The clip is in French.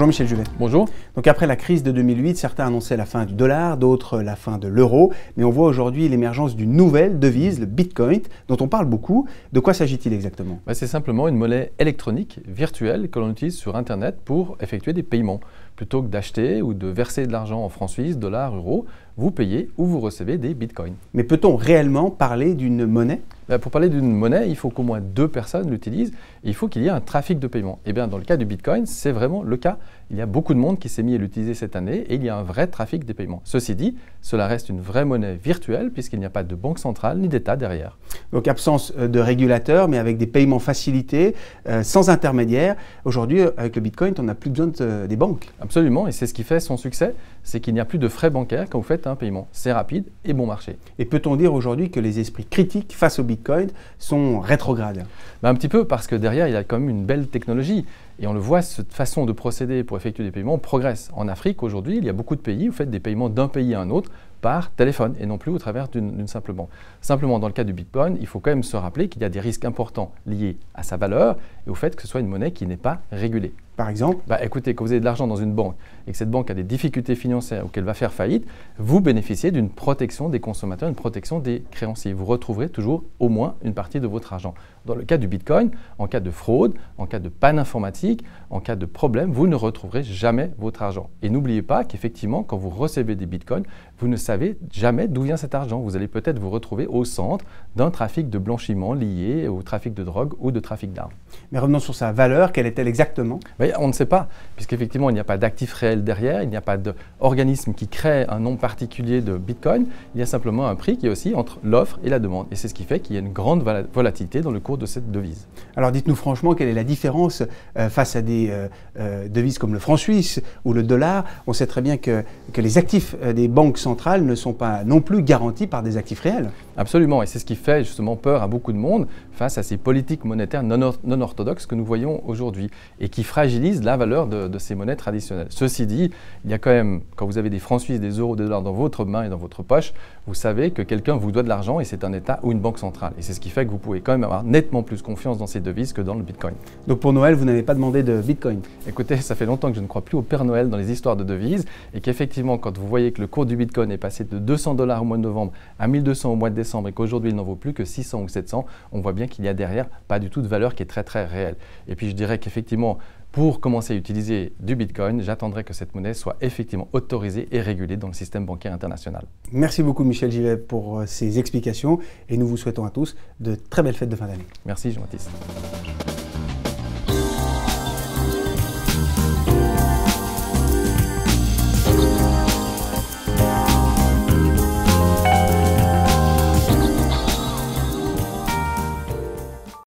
Bonjour Michel Juvet. Bonjour. Donc après la crise de 2008, certains annonçaient la fin du dollar, d'autres la fin de l'euro. Mais on voit aujourd'hui l'émergence d'une nouvelle devise, le Bitcoin, dont on parle beaucoup. De quoi s'agit-il exactement? C'est simplement une monnaie électronique virtuelle que l'on utilise sur Internet pour effectuer des paiements. Plutôt que d'acheter ou de verser de l'argent en francs suisses, dollars, euros, vous payez ou vous recevez des bitcoins. Mais peut-on réellement parler d'une monnaie? Pour parler d'une monnaie, il faut qu'au moins 2 personnes l'utilisent et il faut qu'il y ait un trafic de paiement. Et bien, dans le cas du Bitcoin, c'est vraiment le cas. Il y a beaucoup de monde qui s'est mis à l'utiliser cette année et il y a un vrai trafic des paiements. Ceci dit, cela reste une vraie monnaie virtuelle puisqu'il n'y a pas de banque centrale ni d'État derrière. Donc absence de régulateur, mais avec des paiements facilités, sans intermédiaire. Aujourd'hui, avec le Bitcoin, on n'a plus besoin des banques. Absolument, et c'est ce qui fait son succès, c'est qu'il n'y a plus de frais bancaires quand vous faites un paiement. C'est rapide et bon marché. Et peut-on dire aujourd'hui que les esprits critiques face au Bitcoin sont rétrogrades? Un petit peu, parce que derrière, il y a quand même une belle technologie. Et on le voit, cette façon de procéder pour effectuer des paiements progresse. En Afrique, aujourd'hui, il y a beaucoup de pays où vous faites des paiements d'un pays à un autre par téléphone et non plus au travers d'une simple banque. Simplement, dans le cas du Bitcoin, il faut quand même se rappeler qu'il y a des risques importants liés à sa valeur et au fait que ce soit une monnaie qui n'est pas régulée. Par exemple? Écoutez, quand vous avez de l'argent dans une banque et que cette banque a des difficultés financières ou qu'elle va faire faillite, vous bénéficiez d'une protection des consommateurs, une protection des créanciers. Vous retrouverez toujours au moins une partie de votre argent. Dans le cas du Bitcoin, en cas de fraude, en cas de panne informatique, en cas de problème, vous ne retrouverez jamais votre argent. Et n'oubliez pas qu'effectivement, quand vous recevez des Bitcoins, vous ne savez jamais d'où vient cet argent. Vous allez peut-être vous retrouver au centre d'un trafic de blanchiment lié au trafic de drogue ou de trafic d'armes. Mais revenons sur sa valeur, quelle est-elle exactement? On ne sait pas, puisqu'effectivement, il n'y a pas d'actif réel derrière, il n'y a pas d'organisme qui crée un nombre particulier de Bitcoin, il y a simplement un prix qui est aussi entre l'offre et la demande. Et c'est ce qui fait qu'il y a une grande volatilité dans le cours de cette devise. Alors dites-nous franchement, quelle est la différence face à des devises comme le franc suisse ou le dollar? On sait très bien que les actifs des banques centrales ne sont pas non plus garantis par des actifs réels. Absolument, et c'est ce qui fait justement peur à beaucoup de monde face à ces politiques monétaires non orthodoxes que nous voyons aujourd'hui et qui fragilisent la valeur de ces monnaies traditionnelles. Ceci dit, il y a quand même, quand vous avez des francs suisses, des euros, des dollars dans votre main et dans votre poche, vous savez que quelqu'un vous doit de l'argent et c'est un État ou une banque centrale. Et c'est ce qui fait que vous pouvez quand même avoir nettement plus confiance dans ces devises que dans le Bitcoin. Donc pour Noël, vous n'avez pas demandé de Bitcoin? Écoutez, ça fait longtemps que je ne crois plus au Père Noël dans les histoires de devises et qu'effectivement, quand vous voyez que le cours du Bitcoin est passé de 200 $ au mois de novembre à 1200 au mois de décembre et qu'aujourd'hui il n'en vaut plus que 600 ou 700, on voit bien qu'il y a derrière pas du tout de valeur qui est très très réelle. Et puis je dirais qu'effectivement, pour commencer à utiliser du Bitcoin, j'attendrai que cette monnaie soit effectivement autorisée et régulée dans le système bancaire international. Merci beaucoup Michel Juvet pour ces explications et nous vous souhaitons à tous de très belles fêtes de fin d'année. Merci Jean-Baptiste.